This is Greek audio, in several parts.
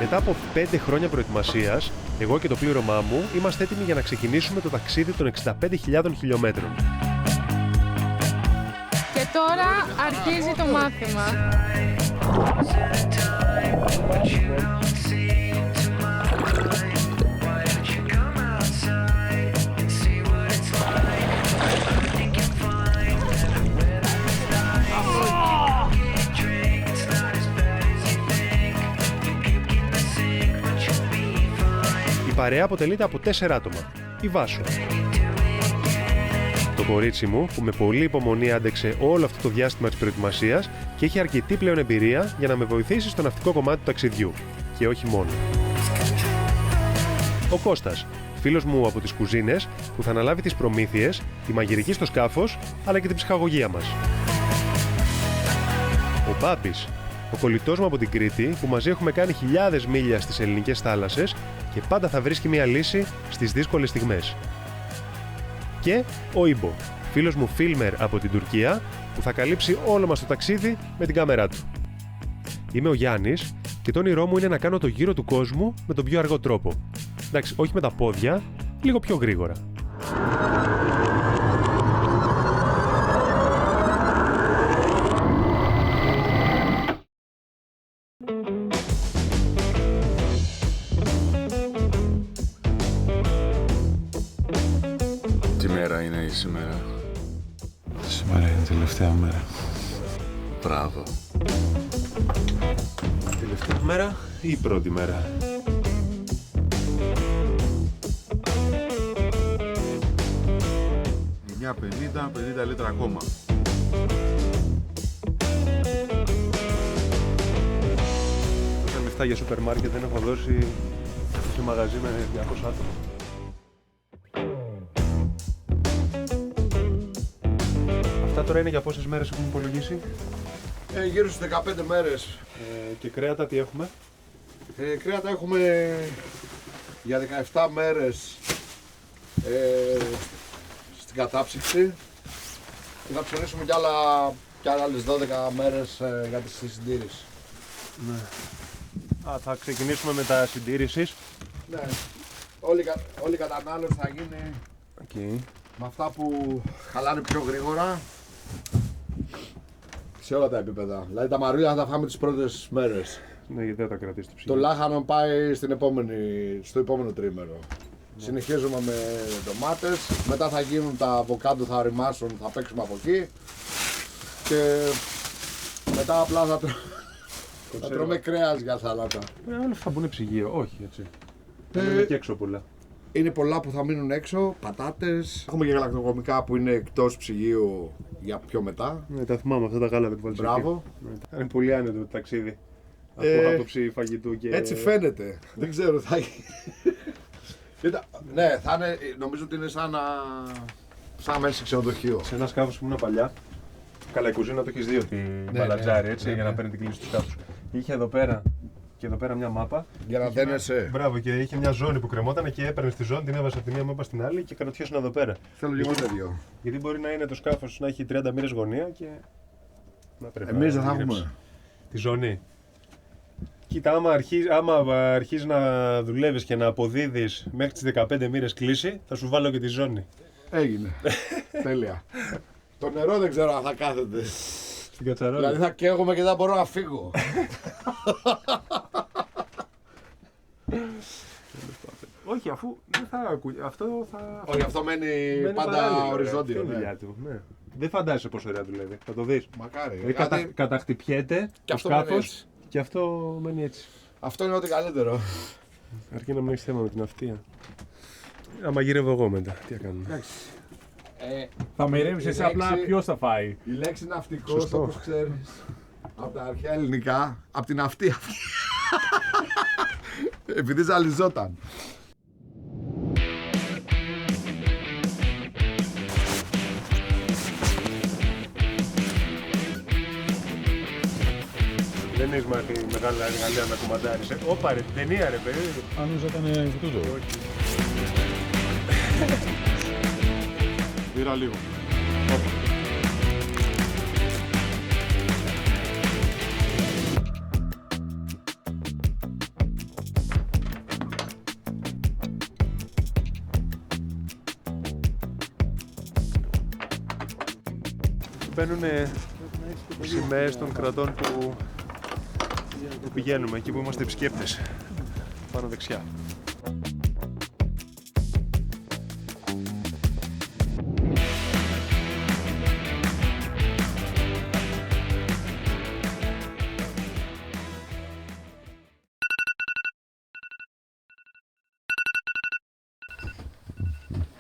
Μετά από 5 χρόνια προετοιμασίας, εγώ και το πλήρωμά μου είμαστε έτοιμοι για να ξεκινήσουμε το ταξίδι των 65.000 χιλιόμετρων. Και τώρα αρχίζει το μάθημα. Η παρέα αποτελείται από 4 άτομα. Η Βάσο. Το κορίτσι μου που με πολλή υπομονή άντεξε όλο αυτό το διάστημα της προετοιμασίας και έχει αρκετή πλέον εμπειρία για να με βοηθήσει στο ναυτικό κομμάτι του ταξιδιού. Και όχι μόνο. Ο Κώστας, φίλος μου από τις κουζίνες που θα αναλάβει τις προμήθειες, τη μαγειρική στο σκάφος αλλά και την ψυχαγωγία μας. Ο Πάπης, ο κολλητός μου από την Κρήτη που μαζί έχουμε κάνει χιλιάδες μίλια στις ελληνικές θάλασσες και πάντα θα βρίσκει μια λύση στις δύσκολες στιγμές. Και ο Ήμπο, φίλος μου φίλμερ από την Τουρκία που θα καλύψει όλο μας το ταξίδι με την κάμερά του. Είμαι ο Γιάννης και το όνειρό μου είναι να κάνω το γύρο του κόσμου με τον πιο αργό τρόπο. Εντάξει, όχι με τα πόδια, λίγο πιο γρήγορα. Τι μέρα είναι η σήμερα? Σήμερα είναι η τελευταία μέρα. Μπράβο. Τελευταία μέρα ή η πρώτη μέρα? Μια 50 λίτρα ακόμα. Τόσα λεφτά για σούπερ μάρκετ δεν έχω δώσει σε μαγαζί με 200 άτομα. Αυτά τώρα είναι για πόσες μέρες έχουμε υπολογίσει? Γύρω στις 15 μέρες. Και κρέατα τι έχουμε? Κρέατα έχουμε για 17 μέρες στην κατάψυξη και θα ψωνίσουμε κι άλλες 12 μέρες για τη συντήρηση. Ναι. Θα ξεκινήσουμε με τα συντήρησης. Ναι. Όλη η κατανάλωση θα γίνει με αυτά που χαλάνε πιο γρήγορα σε όλα τα επίπεδα. Δηλαδή τα μαρούλια θα τα φάμε τις πρώτες μέρες. Ναι, γιατί δεν τα κρατήσει το ψυγείο. Το λάχανο πάει στο επόμενο τρίμερο. Ναι. Συνεχίζουμε με ντομάτες, μετά θα γίνουν τα αβοκάντο, θα ρημάσουν, θα παίξουμε από εκεί και μετά απλά θα τρώμε κρέας για σαλάτα. Όλα αυτά που είναι ψυγείο, όχι έτσι. Θα μείνουν και έξω πολλά. Είναι πολλά που θα μείνουν έξω, πατάτες. Έχουμε και γαλακτοκομικά που είναι εκτός ψυγείου για πιο μετά. Ναι, τα θυμάμαι αυτά τα γάλα που βάλεις. Μπράβο. Είναι πολύ άνετο το ταξίδι. Από άποψη φαγητού και... Έτσι φαίνεται. Δεν ξέρω, θα ναι, θα είναι, νομίζω ότι είναι σαν μέσα σε ξενοδοχείο. Σε ένα σκάφος που ήμουν παλιά, καλά η κουζίνα το έχεις δει ότι μπαλατζάρι έτσι, για να παίρνει την κλίση του σκάφους. Είχε εδώ πέρα και εδώ πέρα μια μάπα. Για να δένεσαι. Μπράβο, και είχε μια ζώνη που κρεμόταν και έπαιρνε τη ζώνη, την έβαζε από τη μία μάπα στην άλλη και κρατιώσουν εδώ πέρα. Θέλω λίγο τέτοιο. Γιατί μπορεί να είναι το σκάφος να έχει 30 μοίρες γωνία και. Εμείς δεν θα έχουμε. Τη ζώνη. Κοίτα, άμα αρχίζει να δουλεύεις και να αποδίδεις μέχρι τις 15 μοίρες κλίση, θα σου βάλω και τη ζώνη. Έγινε. Τέλεια. Το νερό δεν ξέρω αν θα κάθεται. Στην κατσαρόλα. Δηλαδή θα καίγομαι και δεν μπορώ να φύγω. Όχι, αφού δεν θα ακούει. Αυτό θα. Όχι, αυτό μένει πάντα οριζόντιο. Ναι. Ναι. Δεν φαντάζεσαι πόσο ωραία δουλεύει. Θα το δεις. Μακάρι. Δηλαδή καταχτυπιέται το σκάφος και αυτό μένει έτσι. Αυτό είναι ό,τι καλύτερο. Αρκεί να μην έχεις θέμα με την αυτεία. Άμα γυρεύω εγώ μετά, τι θα κάνουμε. Θα με ηρέμησε εσύ, απλά ποιος θα φάει. Η λέξη ναυτικός, όπως ξέρεις, από τα αρχαία ελληνικά, από την αυτή. Επειδή ζαλιζόταν. Δεν έχεις μάθει μεγάλα εργαλεία να κουμαντάρεις. Όπα ρε, την ταινία ρε παιδί. Αν νόμιζα ήταν τούτο. Πήρα λίγο. Μπαίνουν σημαίες των κρατών που πηγαίνουμε, εκεί που είμαστε επισκέπτες. Πάνω δεξιά.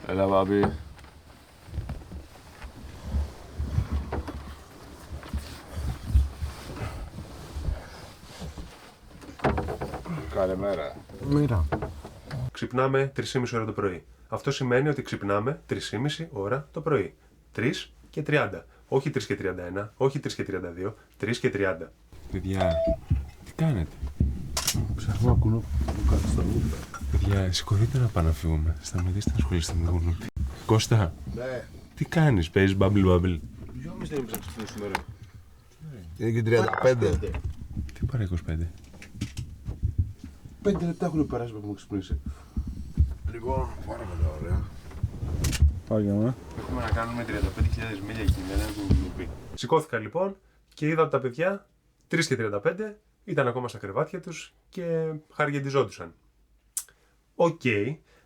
Έλα, μπάμπη. Καλημέρα. Μοίρα. Ξυπνάμε 3,5 ώρα το πρωί. Αυτό σημαίνει ότι ξυπνάμε 3,5 ώρα το πρωί. 3 και 30. Όχι 3 και 31, όχι 3 και 32, 3 και 30. Παιδιά, τι κάνετε? Ψάχνω να κουνώ κάτι στα νούμερα. Παιδιά, σηκωθείτε να πάμε να φύγουμε. Σταματήστε να ασχολείστε με το κουνούπι. Κώστα, Ναι. τι κάνεις, παίζεις bubble bubble? 2,5 δεν ήμουν ξυπνήσουμε, ρε. Είναι και 35. Τι παρά 25? 5 λεπτά έχουν περάσει που έχουμε ξυπνήσει. Λοιπόν, πάρα πολύ ωραία. Πάμε. Έχουμε να κάνουμε 35.000 μίλια κινημένα του κουνούπι. Σηκώθηκα λοιπόν και είδα ότι τα παιδιά 3 και 35 ήταν ακόμα στα κρεβάτια τους και χαργεντιζόντουσαν. Οκ,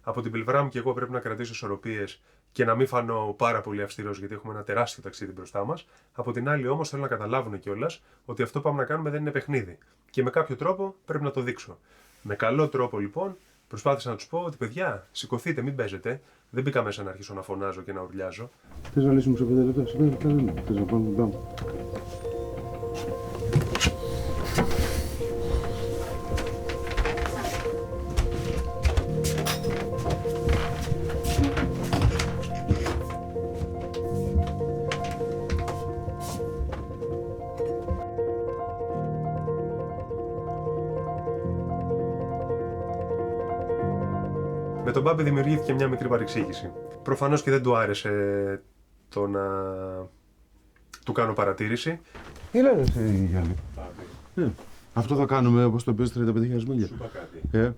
από την πλευρά μου και εγώ πρέπει να κρατήσω ισορροπίες και να μην φανώ πάρα πολύ αυστηρός γιατί έχουμε ένα τεράστιο ταξίδι μπροστά μας. Από την άλλη όμως θέλω να καταλάβουν κιόλας ότι αυτό που πάμε να κάνουμε δεν είναι παιχνίδι. Και με κάποιο τρόπο πρέπει να το δείξω. Με καλό τρόπο λοιπόν προσπάθησα να τους πω ότι παιδιά, σηκωθείτε, μην παίζετε. Δεν μπήκα μέσα να αρχίσω να φωνάζω και να ουρλιάζω. Θες να λύσουμε σε 5 λεπτά, σε 5 λεπτά δεν είναι. Θες να πάμε να πάμε. Με τον Μπάμπη δημιουργήθηκε μια μικρή παρεξήγηση. Προφανώς και δεν του άρεσε το να του κάνω παρατήρηση. Έλα ρε εσύ, Γιάννη. Αυτό θα κάνουμε όπως το πες 35.000 μίλια. Σου είπα κάτι.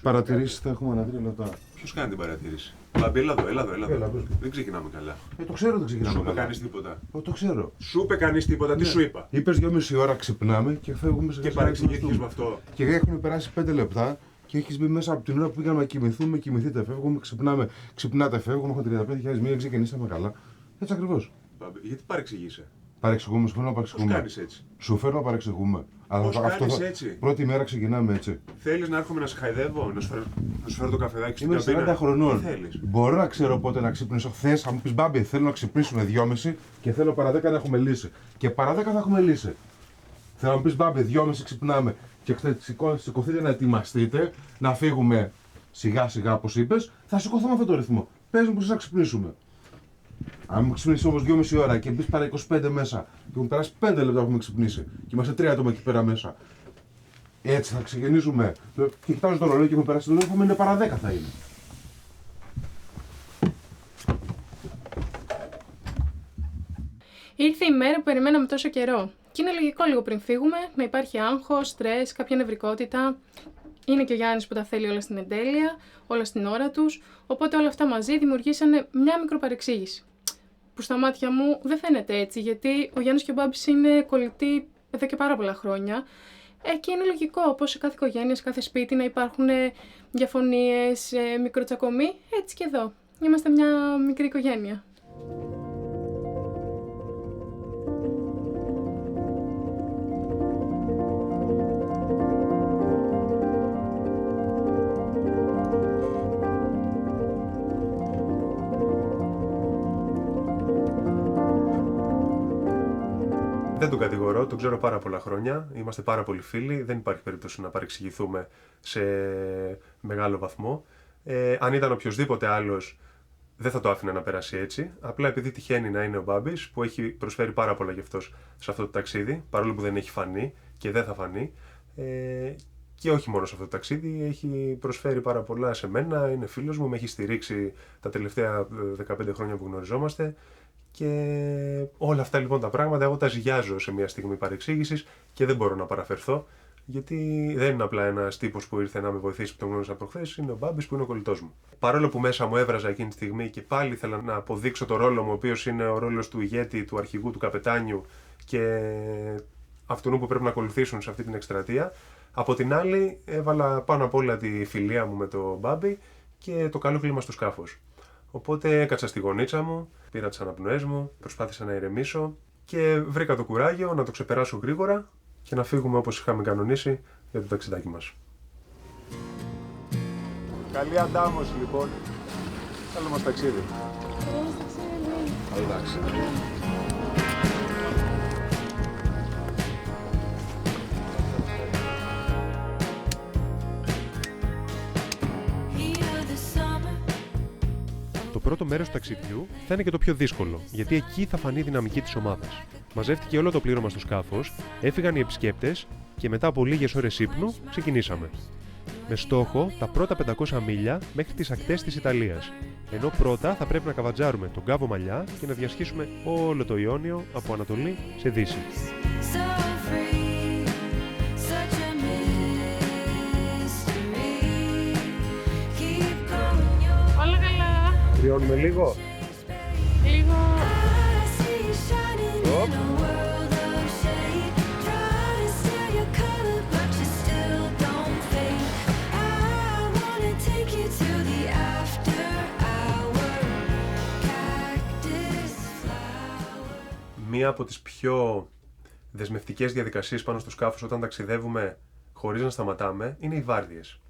Παρατηρήσεις θα έχουμε ανά 3 λεπτά. Ποιος κάνει την παρατήρηση? Μπάμπη, έλα εδώ. Έλα, πες. Δεν ξεκινάμε καλά. Το ξέρω δεν ξεκινάμε. Σου είπε καλά. κανείς τίποτα. Το ξέρω. Σου είπε κανείς τίποτα, τι σου είπα? Είπες 2,5 ώρα ξυπνάμε και φεύγουμε σε Και παρεξηγήθηκες με αυτό. Και έχουν περάσει 5 λεπτά και έχεις μπει μέσα από την ώρα που πήγαμε να κοιμηθούμε, κοιμηθείτε, φεύγουμε, ξυπνάμε, ξυπνάτε, φεύγουμε, έχουμε 35.000 μίλια, ξεκινήσαμε καλά. Έτσι ακριβώς. Μπάμπη, γιατί παρεξηγείσαι? Παρεξηγούμε, σου φέρνω να Πώς παρεξηγούμε. κάνεις έτσι? Σου φέρνω να παρεξηγούμε. Πώς κάνεις έτσι? Πρώτη μέρα ξεκινάμε έτσι. Θέλεις να έρχομαι να σε χαϊδεύω, να σου φέρω το καφεδάκι στην Είμαι 40 καμπίνα? χρονών. Τι θέλεις? Μπορώ να ξέρω πότε να ξυπνήσω. Χθες, αν μου πεις Μπάμπη, θέλω να ξυπνήσουμε 2,5 και θέλω παρά 10 να έχουμε λύσει. Και παρά 10 θα έχουμε λύσει. Θέλω να μου πεις Μπάμπη, 2,5 ξυπνάμε και σηκωθείτε να ετοιμαστείτε, να φύγουμε σιγά σιγά όπως είπες, θα σηκωθώ με αυτό το ρυθμό. Πες μου πως να ξυπνήσουμε. Αν μου ξυπνήσει όμως 2,5 ώρα και μπει παρά 25 μέσα και έχουν περάσει 5 λεπτά που έχουμε ξυπνήσει και είμαστε 3 άτομα εκεί πέρα μέσα. Έτσι θα ξεκινήσουμε. Και κοιτάζω το ρολόι και έχουμε περάσει το ρολόι, είναι παρά 10 θα είναι. Ήρθε η μέρα που περιμέναμε τόσο καιρό. Και είναι λογικό λίγο πριν φύγουμε να υπάρχει άγχος, στρες, κάποια νευρικότητα. Είναι και ο Γιάννης που τα θέλει όλα στην εντέλεια, όλα στην ώρα τους. Οπότε όλα αυτά μαζί δημιουργήσανε μια μικροπαρεξήγηση. Που στα μάτια μου δεν φαίνεται έτσι, γιατί ο Γιάννης και ο Μπάμπης είναι κολλητοί εδώ και πάρα πολλά χρόνια. Και είναι λογικό όπως σε κάθε οικογένεια, σε κάθε σπίτι να υπάρχουν διαφωνίες, μικροτσακωμοί. Έτσι και εδώ. Είμαστε μια μικρή οικογένεια. Δεν τον κατηγορώ, τον ξέρω πάρα πολλά χρόνια. Είμαστε πάρα πολλοί φίλοι. Δεν υπάρχει περίπτωση να παρεξηγηθούμε σε μεγάλο βαθμό. Αν ήταν οποιοδήποτε άλλος, δεν θα το άφηνα να περάσει έτσι. Απλά επειδή τυχαίνει να είναι ο Μπάμπης, που έχει προσφέρει πάρα πολλά γι' αυτός σε αυτό το ταξίδι, παρόλο που δεν έχει φανεί και δεν θα φανεί. Και όχι μόνο σε αυτό το ταξίδι, έχει προσφέρει πάρα πολλά σε μένα, είναι φίλος μου, με έχει στηρίξει τα τελευταία 15 χρόνια που γνωριζόμαστε. Και όλα αυτά λοιπόν τα πράγματα εγώ τα ζυγιάζω σε μια στιγμή παρεξήγησης και δεν μπορώ να παραφερθώ, γιατί δεν είναι απλά ένας τύπος που ήρθε να με βοηθήσει που τον γνώρισα προχθές, είναι ο Μπάμπης που είναι ο κολλητός μου. Παρόλο που μέσα μου έβραζα εκείνη τη στιγμή και πάλι ήθελα να αποδείξω το ρόλο μου, ο οποίος είναι ο ρόλος του ηγέτη, του αρχηγού, του καπετάνιου και αυτού που πρέπει να ακολουθήσουν σε αυτή την εκστρατεία, από την άλλη έβαλα πάνω απ' όλα τη φιλία μου με τον Μπάμπη και το καλό κλίμα στο σκάφος. Οπότε έκατσα στη γωνίτσα μου, πήρα τις αναπνοές μου, προσπάθησα να ηρεμήσω και βρήκα το κουράγιο να το ξεπεράσω γρήγορα και να φύγουμε όπως είχαμε κανονίσει για το ταξιδάκι μας. Καλή αντάμωση λοιπόν. Καλό μας ταξίδι. Καλό ταξίδι. Το πρώτο μέρος του ταξιδιού θα είναι και το πιο δύσκολο, γιατί εκεί θα φανεί η δυναμική της ομάδας. Μαζεύτηκε όλο το πλήρωμα στο σκάφος, έφυγαν οι επισκέπτες και μετά από λίγες ώρες ύπνου ξεκινήσαμε. Με στόχο τα πρώτα 500 μίλια μέχρι τις ακτές της Ιταλίας, ενώ πρώτα θα πρέπει να καβατζάρουμε τον Κάβο Μαλιά και να διασχίσουμε όλο το Ιόνιο από Ανατολή σε Δύση. Βιώνουμε λίγο. Λίγο. Μία από τις πιο δεσμευτικές διαδικασίες πάνω στο σκάφος όταν ταξιδεύουμε χωρίς να σταματάμε είναι οι βάρδιες.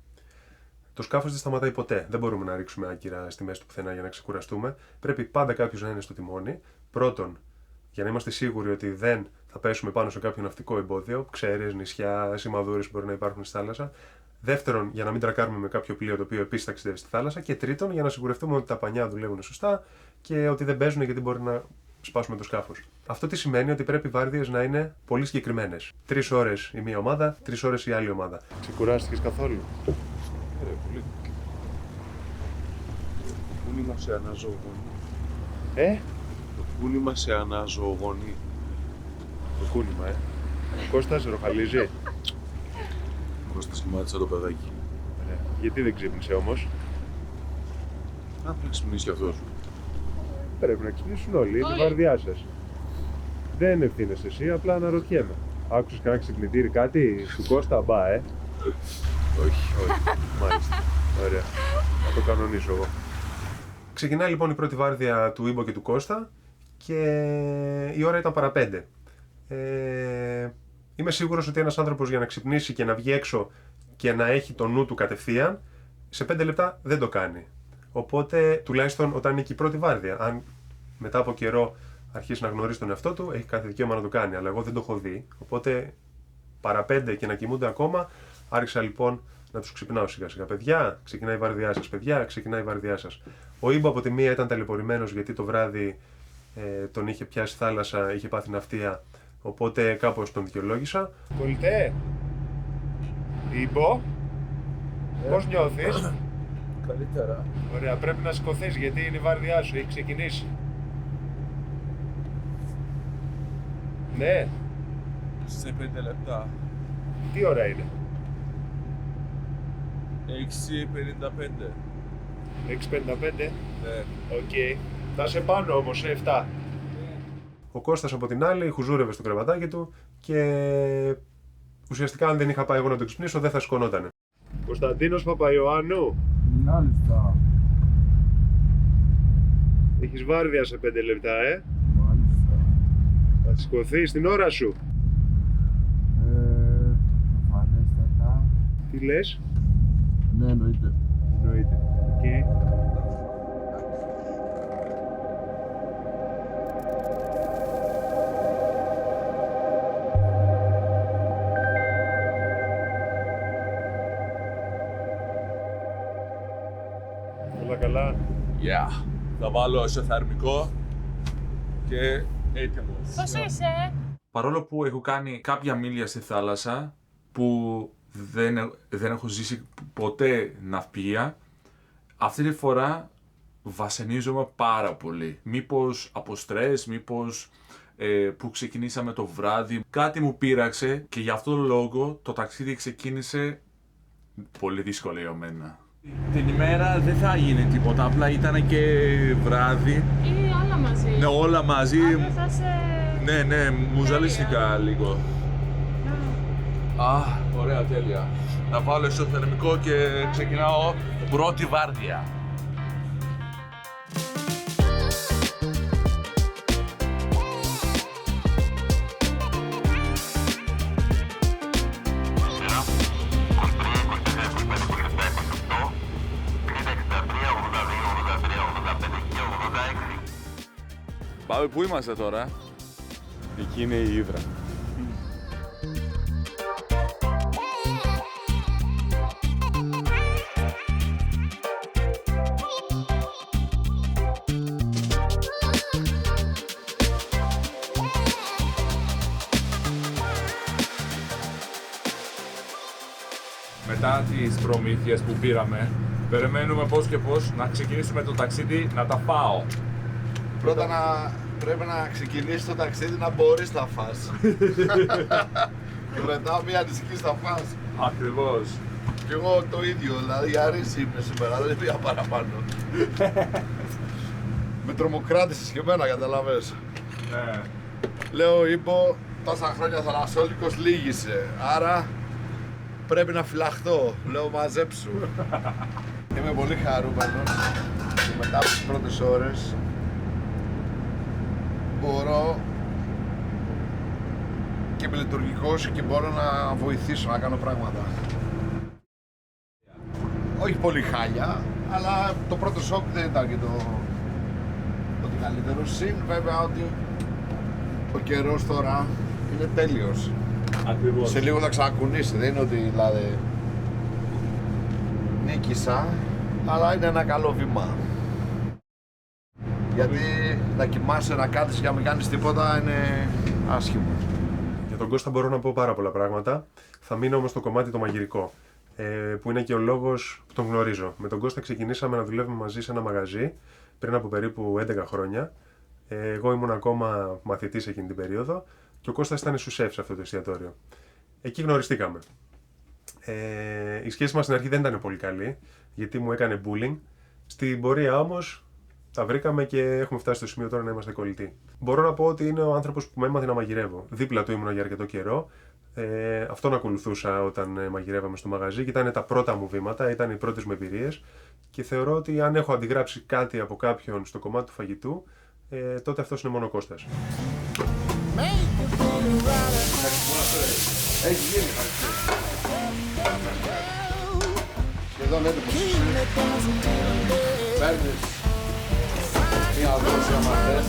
Το σκάφος δεν σταματάει ποτέ. Δεν μπορούμε να ρίξουμε άκυρα στη μέση του πουθενά για να ξεκουραστούμε. Πρέπει πάντα κάποιος να είναι στο τιμόνι. Πρώτον, για να είμαστε σίγουροι ότι δεν θα πέσουμε πάνω σε κάποιο ναυτικό εμπόδιο, ξέρες, νησιά, σημαδούρες που μπορεί να υπάρχουν στη θάλασσα. Δεύτερον, για να μην τρακάρουμε με κάποιο πλοίο το οποίο επίσης ταξιδεύει στη θάλασσα. Και τρίτον, για να σιγουρευτούμε ότι τα πανιά δουλεύουν σωστά και ότι δεν παίζουν γιατί μπορεί να σπάσουμε το σκάφος. Αυτό τι σημαίνει? Ότι πρέπει οι βάρδιες να είναι πολύ συγκεκριμένες. 3 ώρες η μία ομάδα, 3 ώρες η άλλη ομάδα. Ξεκουράστηκες καθόλου? Πολύ. Το κούνημα σε αναζωογονεί. Το κούνημα σε αναζωογονεί. Το κούνημα, Κώστας, ροχαλίζει. Κώστας κοιμάτισα το παιδάκι. Γιατί δεν ξύπνησε όμως? Να πρέπει να ξυπνήσει κι αυτός. Πρέπει να ξυπνήσουν όλοι, είναι η βαρδιά σας. Δεν ευθύνεσαι εσύ, απλά αναρωτιέμαι. Άκουσες κανένα ξυπνητήρι κάτι του Κώστα, μπα, Όχι. Μάλιστα. Ωραία. Θα το κανονίσω εγώ. Ξεκινάει λοιπόν η πρώτη βάρδια του Ήμπο και του Κώστα και η ώρα ήταν παρά 5. Είμαι σίγουρος ότι ένας άνθρωπος για να ξυπνήσει και να βγει έξω και να έχει το νου του κατευθείαν, σε 5 λεπτά δεν το κάνει. Οπότε, τουλάχιστον όταν είναι και η πρώτη βάρδια, αν μετά από καιρό αρχίσει να γνωρίζει τον εαυτό του, έχει κάθε δικαίωμα να το κάνει. Αλλά εγώ δεν το έχω δει. Οπότε, παρά 5 και να κοιμούνται ακόμα, άρχισα λοιπόν να τους ξυπνάω σιγά σιγά. Παιδιά, ξεκινάει η βάρδιά σας. Παιδιά, ξεκινάει η βάρδιά σας. Ο Ήμπο από τη μία ήταν ταλαιπωρημένος γιατί το βράδυ τον είχε πιάσει θάλασσα, είχε πάθει ναυτία. Οπότε κάπως τον δικαιολόγησα. Κολλητέ, Ήμπο, πώς νιώθεις? Καλύτερα. Ωραία, πρέπει να σηκωθείς γιατί είναι η βάρδιά σου, έχει ξεκινήσει. Ναι. Σε 5 λεπτά. Τι ώρα είναι? 6:55. 6:55. Ναι. Οκ. Θα είσαι πάνω όμως, σε 7. Ο Κώστας από την άλλη χουζούρευε στο κρεβατάκι του και ουσιαστικά αν δεν είχα πάει εγώ να το ξυπνήσω δεν θα σκονότανε. Κωνσταντίνος Παπαϊωάννου. Μάλιστα. Έχεις βάρδια σε 5 λεπτά, Μάλιστα. Θα σηκωθείς την ώρα σου. Προφανέστατα. Τι λες? Ναι, εννοείται. Εννοείται. Okay. καλά. Yeah. Θα βάλω εσωθερμικό και έτοιμος. Πώς είσαι? Παρόλο που έχω κάνει κάποια μίλια στη θάλασσα που δεν έχω ζήσει ποτέ ναυπηγεία, αυτή τη φορά βασανίζομαι πάρα πολύ. Μήπως από στρες, μήπως που ξεκινήσαμε το βράδυ, κάτι μου πείραξε και γι' αυτό το λόγο το ταξίδι ξεκίνησε πολύ δύσκολο για μένα. Την ημέρα δεν θα γίνει τίποτα, απλά ήταν και βράδυ. Ή όλα μαζί? Ναι, όλα μαζί. Δεν θα σε... Ναι, μου ζαλίστηκα λίγο. Ωραία, τέλεια. Να βάλω εσωθερμικό και ξεκινάω πρώτη βάρδια. Πάμε, πού είμαστε τώρα? Εκεί είναι η Ύδρα. Μετά τις προμήθειες που πήραμε, περιμένουμε πώς και πώς να ξεκινήσουμε το ταξίδι να τα φάω. Πρώτα πρέπει να ξεκινήσει το ταξίδι να μπορείς να φας. Μετά μία ανησυχείς να φας. Ακριβώς. Κι εγώ το ίδιο, δηλαδή για ρίση είμαι σήμερα, δεν πήγα παραπάνω. Με τρομοκράτησες και εμένα, καταλαβες. Ναι. Λέω, είπω, τόσα χρόνια θαλασσόλικος λύγησε, άρα πρέπει να φυλαχτώ. Λέω, μαζέψου. Είμαι πολύ χαρούμενος και μετά από τις πρώτες ώρες μπορώ και είμαι λειτουργικός και μπορώ να βοηθήσω να κάνω πράγματα. Όχι πολύ χάλια, αλλά το πρώτο σοκ δεν ήταν και το καλύτερο. Συν βέβαια ότι ο καιρός τώρα είναι τέλειος. Ακριβώς. Σε λίγο θα ξανακουνήσει, δεν είναι ότι δηλαδή νίκησα, αλλά είναι ένα καλό βήμα. Γιατί να κοιμάσαι, να κάτσεις και να μην κάνεις τίποτα είναι άσχημο. Για τον Κώστα μπορώ να πω πάρα πολλά πράγματα. Θα μείνω όμως στο κομμάτι το μαγειρικό, που είναι και ο λόγος που τον γνωρίζω. Με τον Κώστα ξεκινήσαμε να δουλεύουμε μαζί σε ένα μαγαζί πριν από περίπου 11 χρόνια. Εγώ ήμουν ακόμα μαθητής εκείνη την περίοδο και ο Κώστας ήταν σουσέφ σε αυτό το εστιατόριο. Εκεί γνωριστήκαμε. Η σχέση μας στην αρχή δεν ήταν πολύ καλή, γιατί μου έκανε bullying. Στην πορεία όμως τα βρήκαμε και έχουμε φτάσει στο σημείο τώρα να είμαστε κολλητοί. Μπορώ να πω ότι είναι ο άνθρωπος που με έμαθε να μαγειρεύω. Δίπλα του ήμουν για αρκετό καιρό. Αυτόν ακολουθούσα όταν μαγειρεύαμε στο μαγαζί και ήταν τα πρώτα μου βήματα, ήταν οι πρώτες μου εμπειρίες. Και θεωρώ ότι αν έχω αντιγράψει κάτι από κάποιον στο κομμάτι του φαγητού, τότε αυτός είναι μόνο ο Κώστας. Έχει γίνει σχεδόν έτοιμος. Παίρνεις μία δόση άμα θες.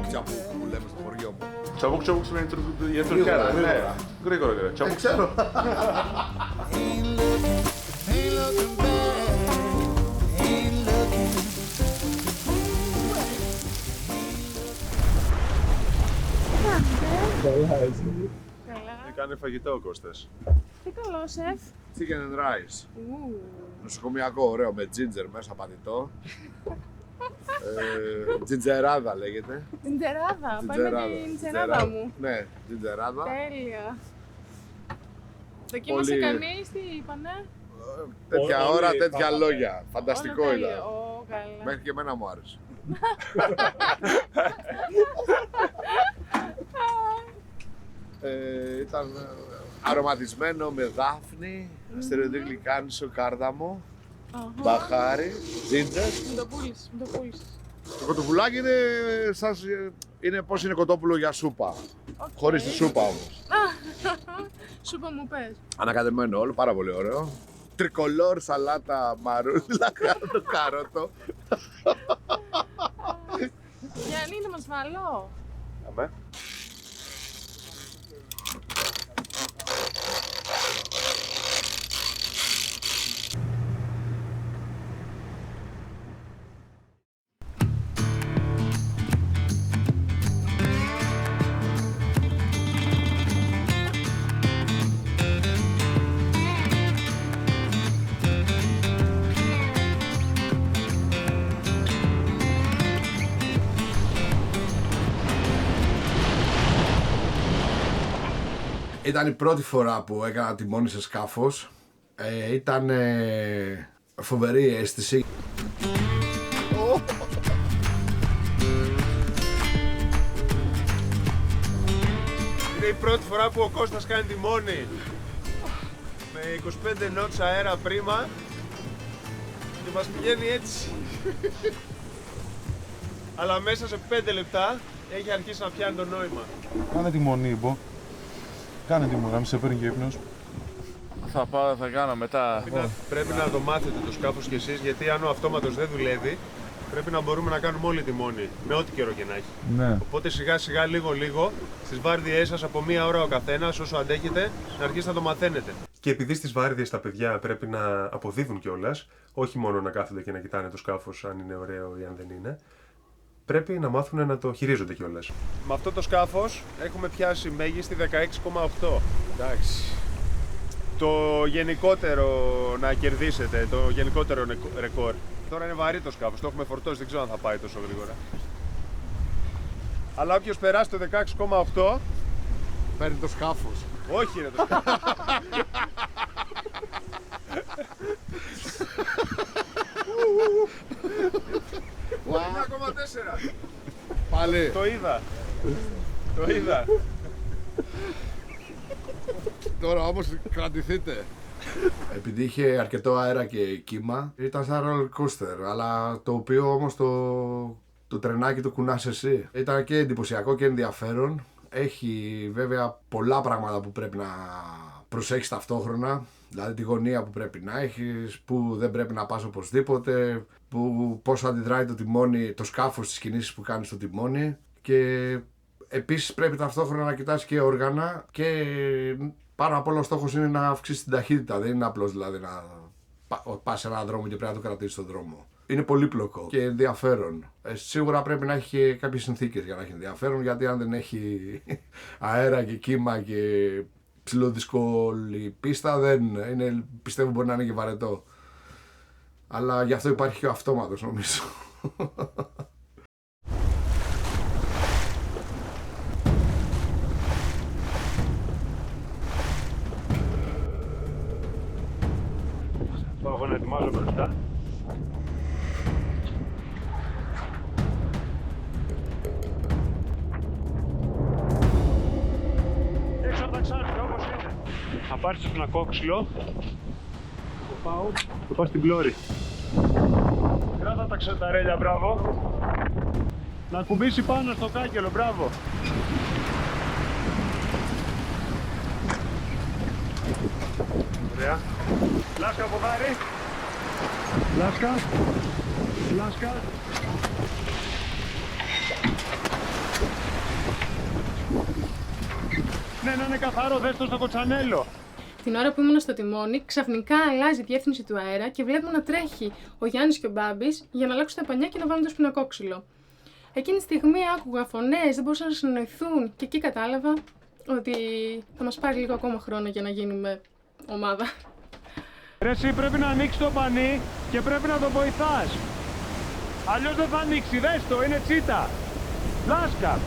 Τσαμπούκ που λέμε στο χωριό μου. Τσαμπούκ σημαίνει η τουρκιάρα. Ναι, γρήγορα. Ξέρω. Καλά. Κάνει φαγητό ο Κώστας. Τι καλό, σεφ. Chicken and rice. Νοσοκομιακό, ωραίο, με ginger μέσα πατητό. Τζιτζεράδα λέγεται. Τζιτζεράδα. Πάει με την τζεράδα μου. Ναι, τζιτζεράδα. Τέλεια. Δοκίμασε Πολύ- κανείς, τι είπανε? Τέτοια Όλοι ώρα, πάμε. τέτοια λόγια. Φανταστικό Όλα ήταν. τέλεια. Ω, καλά. Μέχρι και εμένα μου άρεσε. Ήταν αρωματισμένο με δάφνη, αστεροειδή γλυκάνισο, κάρδαμο, μπαχάρι, τζίντζερ. Μου το πούλησες, μου το πούλησες. Το κοτοπουλάκι είναι πώς είναι κοτόπουλο για σούπα. Χωρίς τη σούπα όμως. Σούπα μου πες. Ανακατεμένο όλο, πάρα πολύ ωραίο. Τρικολόρ, σαλάτα, μαρούλα, καρότο. Γιάννη, να μας βάλω. πάμε. Ήταν η πρώτη φορά που έκανα τιμόνι σε σκάφος. Ήταν φοβερή αίσθηση. Είναι η πρώτη φορά που ο Κώστας κάνει τιμόνι. Με 25 knots αέρα πρίμα και μας πηγαίνει έτσι. Αλλά μέσα σε 5 λεπτά έχει αρχίσει να πιάνει το νόημα. Κάνε τη μονή, Ιμπο. Κάνε τη μονή, να μην σε παίρνει και ύπνος. Θα πάω, θα κάνω μετά. Πρέπει να το μάθετε το σκάφος κι εσείς, γιατί αν ο αυτόματος δεν δουλεύει, πρέπει να μπορούμε να κάνουμε όλη τη μόνη, με ό,τι καιρό και να έχει. Ναι. Οπότε σιγά σιγά, λίγο, στις βάρδιές σας από 1 ώρα ο καθένας, όσο αντέχετε, να αρχίσετε να το μαθαίνετε. Και επειδή στις βάρδιες τα παιδιά πρέπει να αποδίδουν κιόλας, όχι μόνο να κάθονται και να κοιτάνε το σκάφος αν είναι ωραίο ή αν δεν είναι, πρέπει να μάθουν να το χειρίζονται κιόλας. Με αυτό το σκάφος έχουμε πιάσει μέγιστη 16,8. Εντάξει. Το γενικότερο να κερδίσετε, το γενικότερο ρεκόρ. Τώρα είναι βαρύ το σκάφος, το έχουμε φορτώσει, δεν ξέρω αν θα πάει τόσο γρήγορα. Αλλά όποιος περάσει το 16,8 Παίρνει το σκάφος. όχι είναι το σκάφος. 1,4. Πάλι. Το είδα. Τώρα όμως κρατηθείτε. Επειδή είχε αρκετό αέρα και κύμα, ήταν σαν roller coaster, αλλά το οποίο όμως το τρενάκι το κουνάς εσύ. Ήταν και εντυπωσιακό και ενδιαφέρον. Έχει βέβαια πολλά πράγματα που πρέπει να προσέχεις ταυτόχρονα. Δηλαδή τη γωνία που πρέπει να έχεις, που δεν πρέπει να πας οπωσδήποτε, πώς αντιδράει το τιμόνι, το σκάφος στις κινήσεις που κάνεις στο τιμόνι. Και επίσης πρέπει ταυτόχρονα να κοιτάς και όργανα και πάνω απ' όλα ο στόχος είναι να αυξήσεις την ταχύτητα. Δεν είναι απλώς δηλαδή να πας σε έναν δρόμο και πρέπει να το κρατήσεις στον δρόμο. Είναι πολύπλοκο και ενδιαφέρον. Σίγουρα πρέπει να έχει και κάποιες συνθήκες για να έχει ενδιαφέρον, γιατί αν δεν έχει αέρα και κύμα και ψηλοδυσκολή πίστα, δεν είναι, πιστεύω μπορεί να είναι και βαρετό. Αλλά γι' αυτό υπάρχει και ο αυτόματος, νομίζω. Πάω να ετοιμάζω μπροστά. Έξω από τα ξάρια όπως είναι. Θα πάρεις το σπινακόξυλο. Το πάω στην πλώρη. Κράτα τα ξεταρέλια, μπράβο. Να κουμπίσει πάνω στο κάκελο, μπράβο. Ωραία. Λάσκα ποδάρι. Λάσκα. Ναι, να είναι καθαρό, δες το στο κοτσανέλο. Την ώρα που ήμουν στο τιμόνι, ξαφνικά αλλάζει η διεύθυνση του αέρα και βλέπουμε να τρέχει ο Γιάννης και ο Μπάμπης για να αλλάξουν τα πανιά και να βάλουν το σπινακόξυλο. Εκείνη τη στιγμή άκουγα φωνές, δεν μπορούσαν να συνοηθούν και εκεί κατάλαβα ότι θα μας πάρει λίγο ακόμα χρόνο για να γίνουμε ομάδα. Ρε εσύ πρέπει να ανοίξει το πανί και πρέπει να το βοηθάς. Αλλιώς δεν θα ανοίξει, δες το, είναι τσίτα. Λάσκα.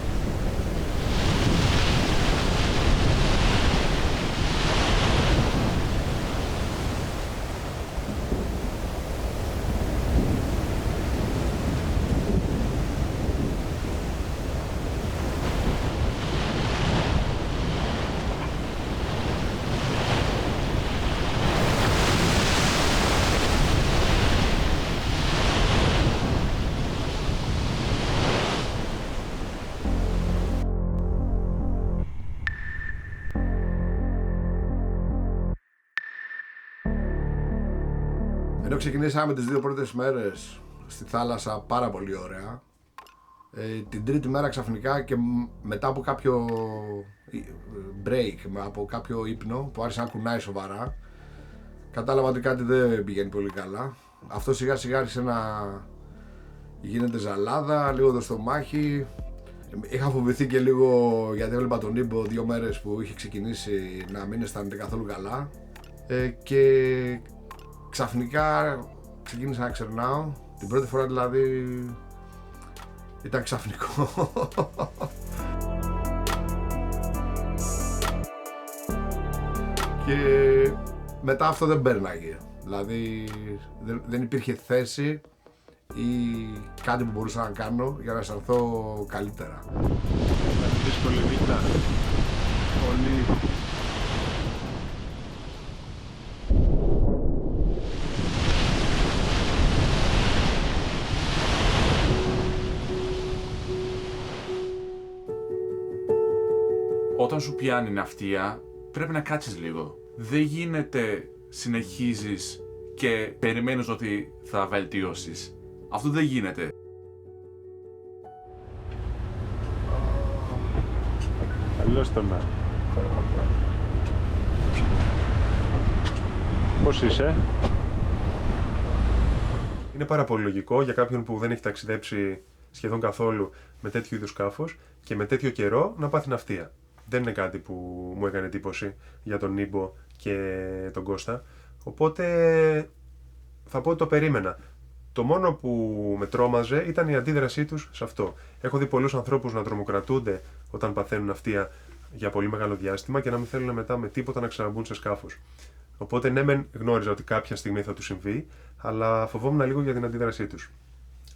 Ενώ ξεκινήσαμε τις 2 πρώτες μέρες στη θάλασσα πάρα πολύ ωραία, Την τρίτη μέρα ξαφνικά και μετά από κάποιο break, από κάποιο ύπνο που άρχισε να κουνάει σοβαρά, κατάλαβα ότι κάτι δεν πηγαίνει πολύ καλά. Αυτό σιγά σιγά άρχισε να γίνεται ζαλάδα, λίγο το στομάχι. Είχα φοβηθεί και λίγο γιατί έβλεπα τον Ήμπο 2 μέρες που είχε ξεκινήσει να μην αισθάνεται καθόλου καλά. Και ξαφνικά ξεκίνησα να ξερνάω. Την πρώτη φορά δηλαδή ήταν ξαφνικό. Και μετά αυτό δεν πέρναγε. Δηλαδή δεν υπήρχε θέση ή κάτι που μπορούσα να κάνω για να αισθανθώ καλύτερα. Ήταν δύσκολη νύχτα. Πολύ. Όταν σου πιάνει ναυτία, πρέπει να κάτσεις λίγο. Δεν γίνεται συνεχίζεις και περιμένεις ότι θα βελτιώσεις. Αυτό δεν γίνεται. Καλώς το να. Πώς είσαι? Είναι πάρα πολύ λογικό για κάποιον που δεν έχει ταξιδέψει σχεδόν καθόλου με τέτοιου είδους σκάφος και με τέτοιο καιρό να πάθει ναυτία. Δεν είναι κάτι που μου έκανε εντύπωση για τον Ήμπο και τον Κώστα. Οπότε θα πω ότι το περίμενα. Το μόνο που με τρόμαζε ήταν η αντίδρασή τους σε αυτό. Έχω δει πολλούς ανθρώπους να τρομοκρατούνται όταν παθαίνουν ναυτία για πολύ μεγάλο διάστημα και να μην θέλουν μετά με τίποτα να ξαναμπούν σε σκάφος. Οπότε ναι, μεν γνώριζα ότι κάποια στιγμή θα του συμβεί, αλλά φοβόμουν λίγο για την αντίδρασή τους.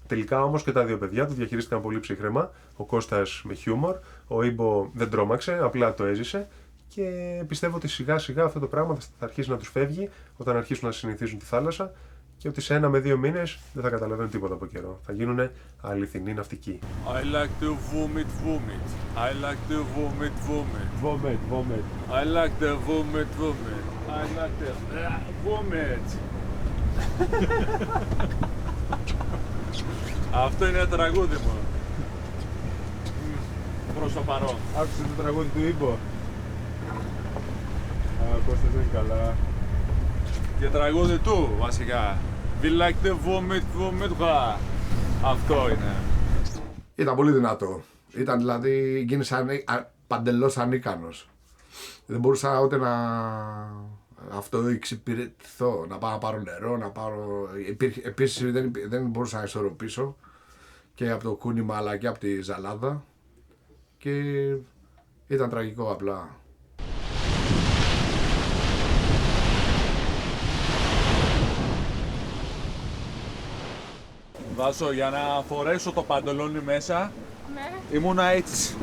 Τελικά όμως και τα δύο παιδιά το διαχειρίστηκαν πολύ ψύχραιμα. Ο Κώστας με χιούμορ, ο Ήμπο δεν τρόμαξε, απλά το έζησε και πιστεύω ότι σιγά σιγά αυτό το πράγμα θα αρχίσει να τους φεύγει όταν αρχίσουν να συνηθίζουν τη θάλασσα και ότι σε 1 με 2 μήνες δεν θα καταλαβαίνουν τίποτα από καιρό. Θα γίνουν αληθινοί ναυτικοί. I like to vomit, vomit. I like to vomit, vomit. Vomit, vomit. I like the vomit, vomit. I like the vomit. Αυτό είναι τραγούδι μου. Προς το παρόν. Άκουσες το τραγούδι του Ήμπο? Α, ο Κώστας δεν είναι καλά. Και τραγούδι του βασικά. We like the vomit, vomit. Αυτό είναι. Ήταν πολύ δυνατό. Ήταν δηλαδή, γίνησα παντελώς ανίκανος. Δεν μπορούσα ούτε να αυτοεξυπηρετηθώ, να πάω να πάρω νερό, να πάρω... Επίσης δεν μπορούσα να ισορροπήσω και από το κούνημα αλλά και από τη ζαλάδα και ήταν τραγικό απλά. Βάσο, για να φορέσω το παντελόνι μέσα, Ναι, ήμουνα έτσι.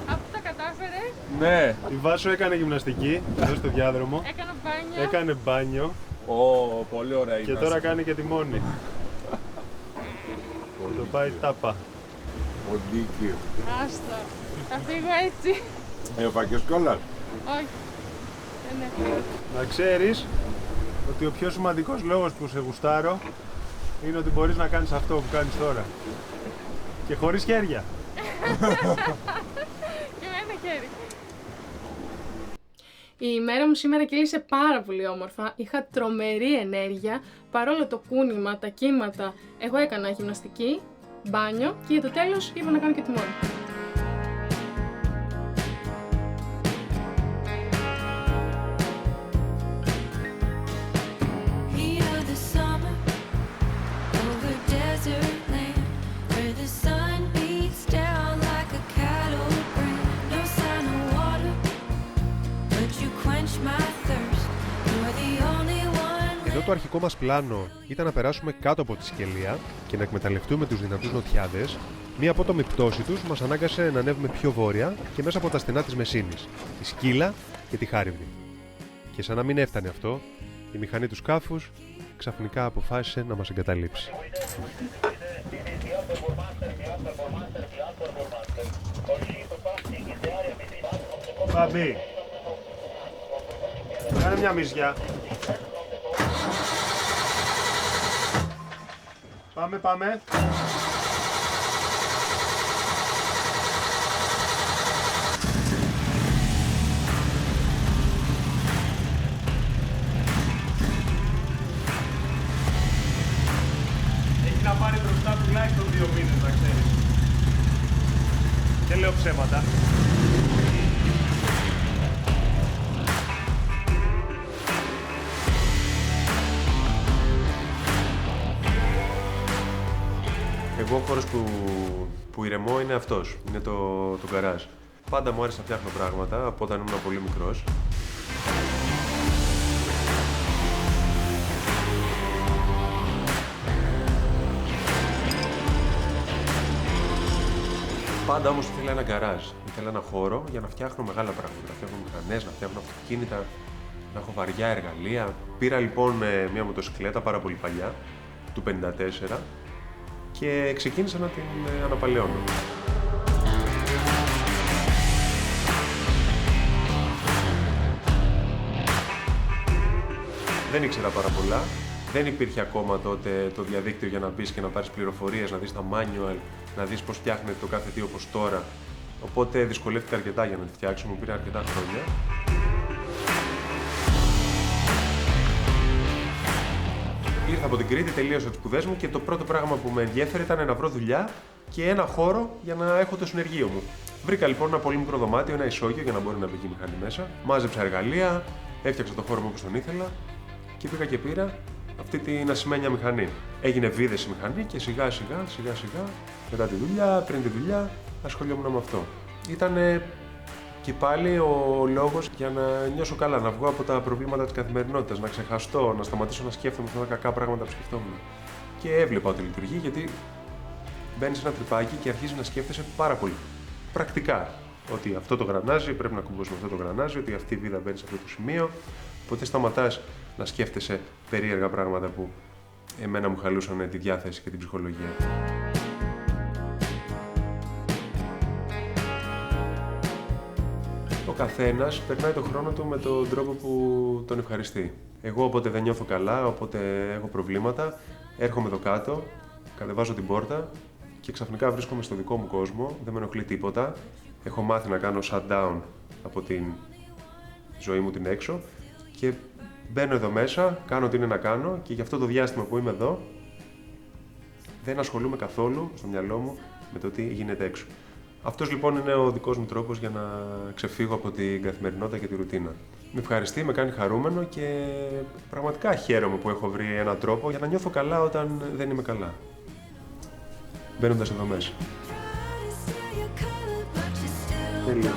αυτό τα κατάφερε. Ναι. Η Βάσο έκανε γυμναστική εδώ στο διάδρομο, Έκανα μπάνιο. έκανε μπάνιο Πολύ ωραία και τώρα κάνει και τη μόνη. Το πάει τάπα. Ποντίκι. Άστα. Θα φύγω έτσι. Φάκες κόλλας. Όχι. Δεν έφυγα. Να ξέρεις ότι ο πιο σημαντικός λόγος που σε γουστάρω είναι ότι μπορείς να κάνεις αυτό που κάνεις τώρα. Και χωρίς χέρια. Και με ένα χέρι. Η ημέρα μου σήμερα κύλησε πάρα πολύ όμορφα. Είχα τρομερή ενέργεια. Παρόλο το κούνημα, τα κύματα, εγώ έκανα γυμναστική, μπάνιο και για το τέλος είπα να κάνω και τη μόνη. Ενώ το αρχικό μας πλάνο ήταν να περάσουμε κάτω από τη Σκελία και να εκμεταλλευτούμε τους δυνατούς νοτιάδες, μία απότομη πτώση τους μας ανάγκασε να ανέβουμε πιο βόρεια και μέσα από τα στενά της Μεσίνης, τη Σκύλα και τη Χάριβδη. Και σαν να μην έφτανε αυτό, η μηχανή του σκάφους ξαφνικά αποφάσισε να μας εγκαταλείψει. Μπαμπή, κάνε μια μυζιά. Πάμε. ψέματα. Εγώ ο χώρος που ηρεμώ είναι αυτός, είναι το γκαράζ. Πάντα μου άρεσε να φτιάχνω πράγματα από όταν ήμουν πολύ μικρός. Πάντα όμως ήθελα ένα γκαράζ, ήθελα ένα χώρο για να φτιάχνω μεγάλα πράγματα, να φτιάχνω μηχανές, να φτιάχνω αυτοκίνητα, να έχω βαριά εργαλεία. Πήρα λοιπόν μια μοτοσυκλέτα πάρα πολύ παλιά, του 54, και ξεκίνησα να την αναπαλαιώνω. Δεν ήξερα πάρα πολλά. Δεν υπήρχε ακόμα τότε το διαδίκτυο για να μπεις και να πάρεις πληροφορίες, να δεις τα manual, να δεις πώς φτιάχνεται το κάθε τι όπως τώρα. Οπότε δυσκολεύτηκα αρκετά για να τη φτιάξω, μου πήρε αρκετά χρόνια. Ήρθα από την Κρήτη, τελείωσα τις σπουδές μου και το πρώτο πράγμα που με ενδιέφερε ήταν να βρω δουλειά και ένα χώρο για να έχω το συνεργείο μου. Βρήκα λοιπόν ένα πολύ μικρό δωμάτιο, ένα ισόγειο για να μπορεί να μπει η μηχανή μέσα. Μάζεψα εργαλεία, έφτιαξα το χώρο μου όπως τον ήθελα και πήγα και πήρα αυτή την ασημένια μηχανή. Έγινε βίδες η μηχανή και σιγά σιγά, μετά τη δουλειά, πριν τη δουλειά, ασχολιόμουν με αυτό. Ήτανε και πάλι ο λόγος για να νιώσω καλά, να βγω από τα προβλήματα της καθημερινότητας, να ξεχαστώ, να σταματήσω να σκέφτομαι αυτά τα κακά πράγματα που σκεφτόμουν. Και έβλεπα ότι λειτουργεί, γιατί μπαίνεις σε ένα τρυπάκι και αρχίζεις να σκέφτεσαι πάρα πολύ πρακτικά. Ότι αυτό το γρανάζι πρέπει να κουμπώσουμε αυτό το γρανάζι, ότι αυτή η βίδα μπαίνει σε αυτό το σημείο. Οπότε σταματάς να σκέφτεσαι περίεργα πράγματα που εμένα μου χαλούσαν τη διάθεση και την ψυχολογία. Ο καθένας περνάει τον χρόνο του με τον τρόπο που τον ευχαριστεί. Εγώ όποτε δεν νιώθω καλά, όποτε έχω προβλήματα, έρχομαι εδώ κάτω, κατεβάζω την πόρτα και ξαφνικά βρίσκομαι στο δικό μου κόσμο, δεν με ενοχλεί τίποτα. Έχω μάθει να κάνω shutdown από την ζωή μου την έξω και μπαίνω εδώ μέσα, κάνω ό,τι είναι να κάνω και για αυτό το διάστημα που είμαι εδώ δεν ασχολούμαι καθόλου στο μυαλό μου με το τι γίνεται έξω. Αυτός λοιπόν είναι ο δικός μου τρόπος για να ξεφύγω από την καθημερινότητα και τη ρουτίνα. Με ευχαριστεί, με κάνει χαρούμενο και πραγματικά χαίρομαι που έχω βρει έναν τρόπο για να νιώθω καλά όταν δεν είμαι καλά. Μπαίνοντας εδώ μέσα. Τέλεια.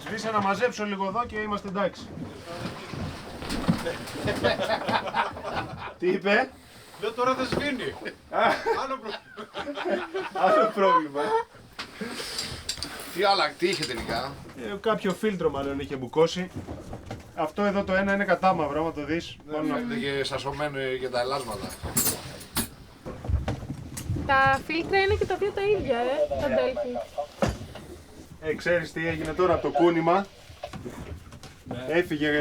Σβήσε να μαζέψω λίγο εδώ και είμαστε εντάξει. Τι είπε? Λέω τώρα δεν σβήνει. Άλλο πρόβλημα. Τι είχε τελικά? Κάποιο φίλτρο μάλλον είχε μπουκώσει. Αυτό εδώ το ένα είναι κατάμαυρο, άμα το δεις. Είναι και σασωμένο για τα ελάσματα. Τα φίλτρα είναι και τα δύο τα ίδια, τα Delphi. Ξέρεις τι έγινε τώρα από το κούνημα? Έφυγε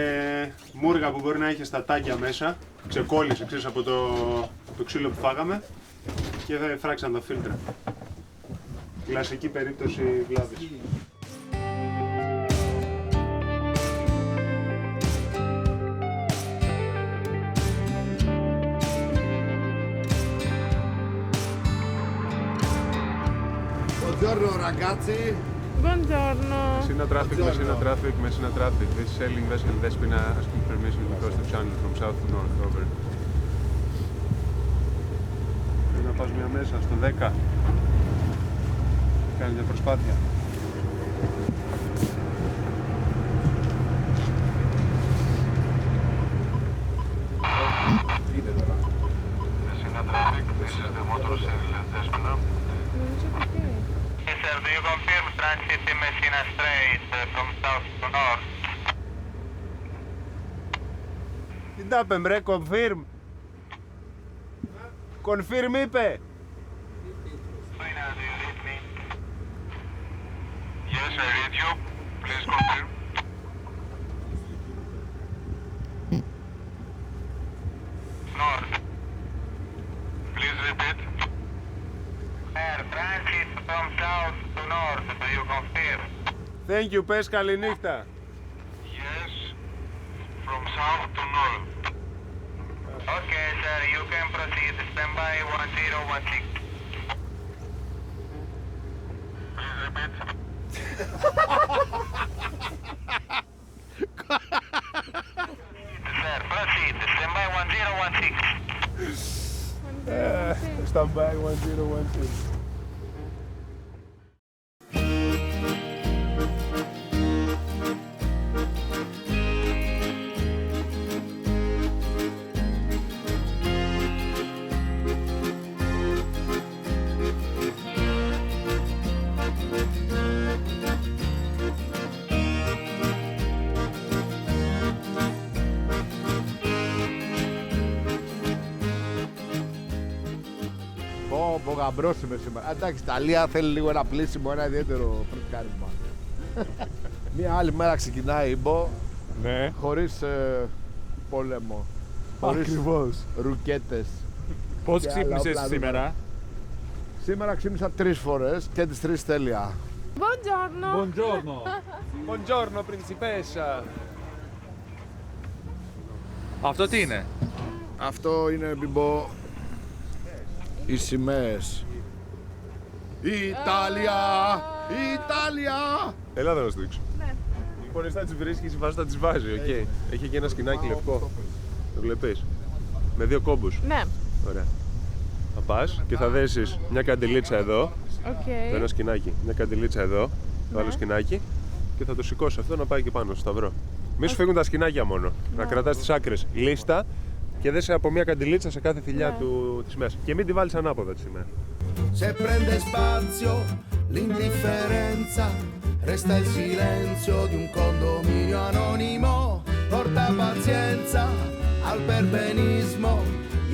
μούργα που μπορεί να είχε στατάκια μέσα. Ξεκόλλησε, ξέρεις, από το ξύλο που φάγαμε και φράξαν τα φίλτρα. Κλασική περίπτωση βλάβης. Buongiorno ragazzi. Buongiorno. Messina traffic. This sailing vessel Despina asking permission to cross the channel from south to north. Over. Πρέπει να πας μια μέσα στο 10. Κάνει μια προσπάθεια. Είναι τώρα. Messina traffic. This is the motor sail Despina. Sir, do you confirm transit in Messina Strait from south to north? Τι τα πέμ ρε, confirm. Confirm είπε. Fina, do you read me? Yes, I read you. Please confirm. North. Please repeat. Air transit from south to north. Thank you, πες καληνύχτα. Yes, from south to north. Okay, sir, you can proceed. Stand by 1016. Please repeat. Sir, proceed. Stand by 1016. Stand by 1016. Πω, γαμπρός είμαι σήμερα. Εντάξει, η Ιταλία θέλει λίγο ένα πλήσιμο, ένα ιδιαίτερο φρεσκάρισμα. Μία άλλη μέρα ξεκινάει η Μπο, Ναι. χωρίς πόλεμο. Ακριβώς. Ρουκέτες. Πώς Και άλλα ξύπνησες όπλα σήμερα? Σήμερα ξύπνησα 3 φορές και τις 3 τέλεια. Buongiorno! Buongiorno. Buongiorno, principessa. Αυτό τι είναι? Αυτό είναι, Μπιμπο, οι σημαίες. Ιταλία! Ιταλία! Έλα να το δείξω. Ναι. Λοιπόν, εσύ θα τις βρίσκεις, η Βάζη θα τις βάζει, οκ. Έχει και ένα σκηνάκι λευκό. Το βλέπεις. Με 2 κόμπους. Ναι. Ωραία. Θα πας και θα δέσεις μια καντιλίτσα εδώ, Οκ. το ένα σκηνάκι. Μια καντιλίτσα εδώ, το άλλο σκηνάκι και θα το σηκώσει αυτό να πάει και πάνω στο σταυρό. Μη σου φύγουν τα σκηνάκια μόνο. Να κρατάς τις άκρες. Λίστα και δέσε από μια καντιλίτσα σε κάθε θηλιά της μέσα. Και μην τη βάλεις ανάποδα τη σημαία. Se prende spazio l'indifferenza, resta il silenzio di un condominio anonimo, porta pazienza al perbenismo,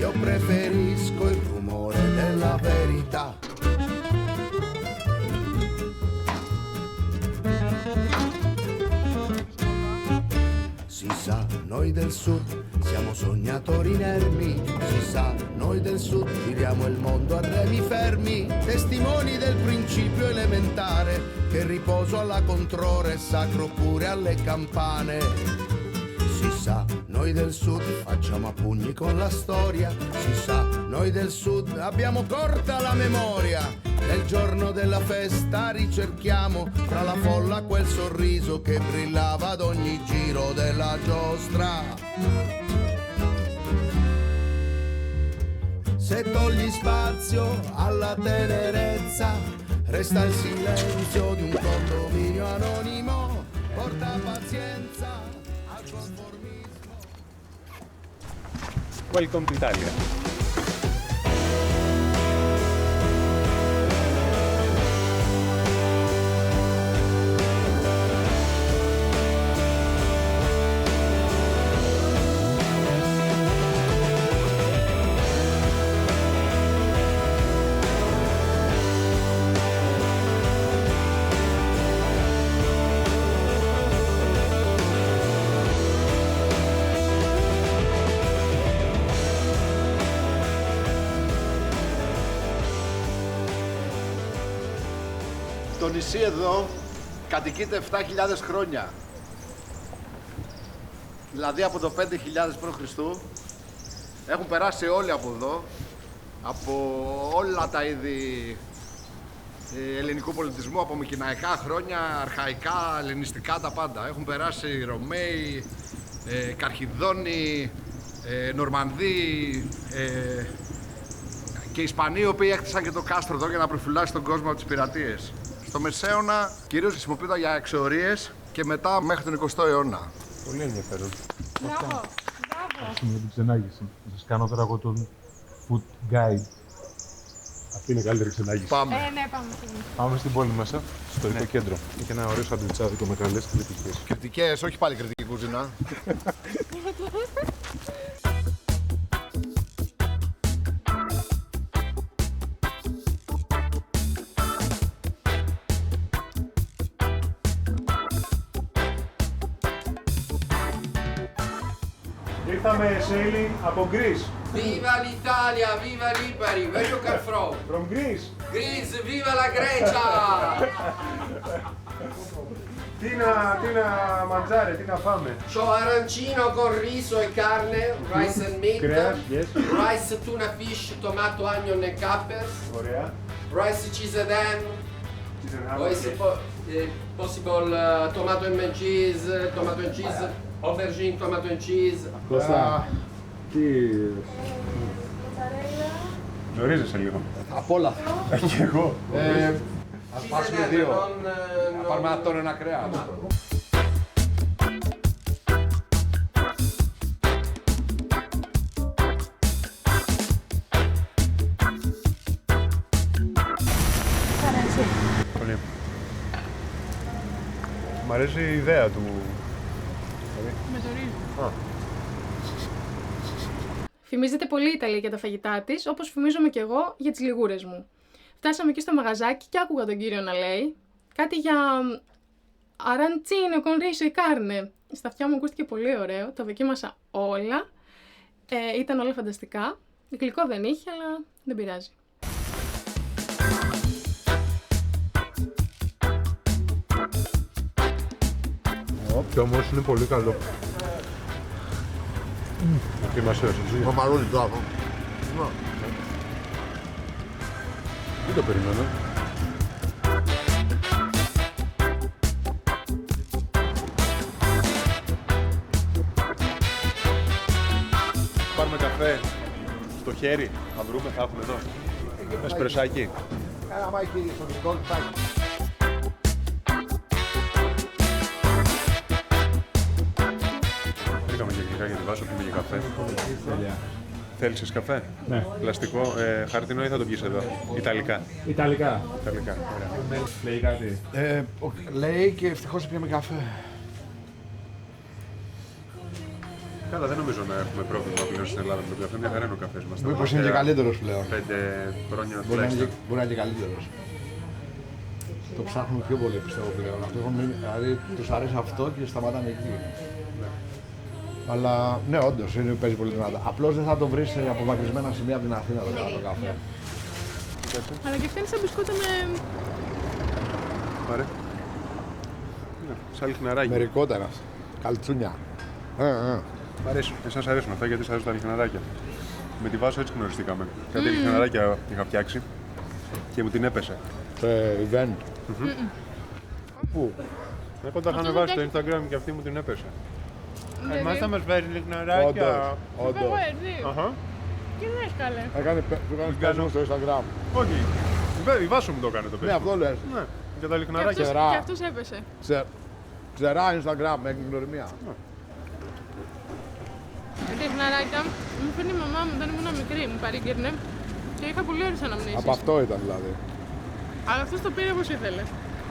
io preferisco il rumore della verità. Si sa, noi del sud siamo sognatori inermi, si sa, noi del sud viviamo il mondo a remi fermi, testimoni del principio elementare, che il riposo alla controra è sacro pure alle campane. Si sa, noi del sud facciamo a pugni con la storia, si sa, noi del sud abbiamo corta la memoria, nel giorno della festa ricerchiamo tra la folla quel sorriso che brillava ad ogni giro della giostra. Se togli spazio alla tenerezza, resta il silenzio di un condominio anonimo, porta pazienza al conformismo. Welcome to Italia. Το νησί εδώ κατοικείται 7.000 χρόνια. Δηλαδή από το 5.000 π.Χ. έχουν περάσει όλοι από εδώ, από όλα τα είδη ελληνικού πολιτισμού, από μικηναϊκά χρόνια, αρχαϊκά, ελληνιστικά, τα πάντα. Έχουν περάσει Ρωμαίοι, Καρχιδόνοι, Νορμανδοί και Ισπανοί, οι οποίοι έκτισαν και το κάστρο εδώ για να προφυλάσει τον κόσμο από τις πειρατείες. Στο Μεσαίωνα κυρίως χρησιμοποιούνταν για εξορίες και μετά μέχρι τον 20ο αιώνα. Πολύ ενδιαφέρον. Μπράβο. Μπράβο. Ευχαριστούμε για την ξενάγηση. Θα σας κάνω τώρα εγώ τον food guide. Αυτή είναι η καλύτερη ξενάγηση. Πάμε. Ναι, πάμε. Πάμε στην πόλη μέσα, στο ιστορικό κέντρο. Έχει ένα ωραίο σαντουιτσάδικο με καλές κριτικές. Κριτικές, όχι πάλι κριτική κουζίνα. Ήρθαμε sailing από Greece. Viva l'Italia, viva Lipari, where you come from? From Greece. Greece, viva la Grecia! Τι να μαντζάρε, τι να φάμε. C'ho arancino con riso e carne, rice and meat, Κρέας, yes. rice, tuna fish, tomato, onion and capers, Ωραία. rice, cheese and ham, possible tomato and cheese, aubergine, tomato and cheese. Κώστα, τι... Γνωρίζεσαι λίγο. Απ' όλα. Και εγώ. Ας πάσουμε δύο. Να πάρουμε τον ένα κρέα. Πολύ. Μ' αρέσει η ιδέα του. Με το ρύζι. Α. Φημίζεται πολύ η Ιταλία για τα φαγητά της, όπως φημίζομαι κι εγώ για τις λιγούρες μου. Φτάσαμε εκεί στο μαγαζάκι και άκουγα τον κύριο να λέει κάτι για arancino con riso e carne. Στα αυτιά μου ακούστηκε πολύ ωραίο, τα δοκίμασα όλα. Ήταν όλα φανταστικά. Γλυκό δεν είχε, αλλά δεν πειράζει. Και όμως είναι πολύ καλό. Δοκίμασες εσύ. Μαμαρούλι το άλλο. Δεν το περιμένω. Πάρουμε καφέ στο χέρι, θα βρούμε, θα έχουμε εδώ. Εσπρεσάκι. Άμα έχει στο δικό του τάκι. Βρήκαμε και γλυκά για τη Βάσο, πίνουμε και καφέ. Θέλεις εσύ καφέ? Ναι. Πλαστικό, χαρτινό ή θα το πιεις εδώ? Ιταλικά. Ιταλικά. Ιταλικά, ωραία. Λέει κάτι. Λέει και ευτυχώς πιάμε καφέ. Καλά, δεν νομίζω να έχουμε πρόβλημα πλέον στην Ελλάδα με το καφέ. Μια χαρά είναι ο καφές μας. Μήπως είναι και καλύτερος πλέον. 5 χρόνια Μπορεί να τουλάχιστον. είναι και καλύτερος. Το ψάχνουμε πιο πολύ πιστεύω πλέον. Δηλαδή τους αρέσει αυτό και σταματάμε εκεί. Αλλά ναι, όντως παίζει πολύ δυνατά. Απλώς δεν θα το βρεις σε απομακρυσμένα σημεία από την Αθήνα το καφέ. Αλλά και φτάνει σαν μπισκούτα με... Πάρε. Σαν λιχναράκι. Μερικότερα. Καλτσούνια. Μ' αρέσουν. Εσάς αρέσουν αυτά γιατί σας αρέσουν τα λιχναράκια. Με τη Βάσο έτσι γνωριστήκαμε. Κάτι λιχναράκια είχα φτιάξει και μου την έπεσε. Σε event. Πού? Εγώ τα είχα ανεβάσει στο Instagram και αυτή μου την έπεσε. Εμάς θα μας φέρει λιχναράκια. Όντως. Αχα. Τι λες καλέ. Έκανε πέσιμο στο Instagram. Όχι. Η Βάσο μου το έκανε το Ναι, πέσιμο. αυτό λες. Ναι. Για τα λιχναράκια. Και αυτός έπεσε. Ξερά Instagram, με γνωριμία. Ριχναράκια, μου φέρνει η μαμά μου όταν ήμουν μικρή, μου παρήγγερνε και είχα πολύ ωραίες αναμνήσεις. Από αυτό ήταν δηλαδή. Αλλά αυτός το πήρε όπως ήθελε.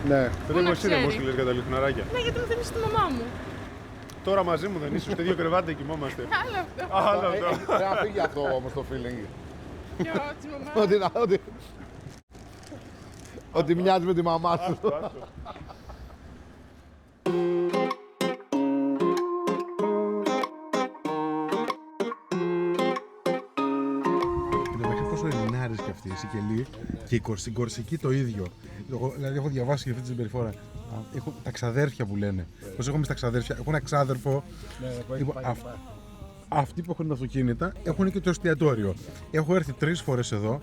Ναι. Δεν εσύ δεν μου στείλες για τα λιχναράκια. Ναι, γιατί μου θέλεις τη μαμά μου. Τώρα μαζί μου δεν είσαι, στο ίδιο κρεβάτι κοιμόμαστε. Άλλο αυτό. Άλλο αυτό. Πρέπει να φύγει αυτό όμως το feeling. Ποιο, της μαμάς. Ότι μοιάζει με τη μαμά σου. Πόσο Ελληνάρες κι αυτοί, η Σικελή και στην Κορσική το ίδιο. Δηλαδή, έχω διαβάσει και αυτή τη συμπεριφορά. Έχω τα ξαδέρφια που λένε. Πώς έχουμε στα ξαδέρφια, έχω ένα ξάδερφο. Αυτοί που έχουν αυτοκίνητα έχουν και το εστιατόριο. Έχω έρθει 3 φορές εδώ.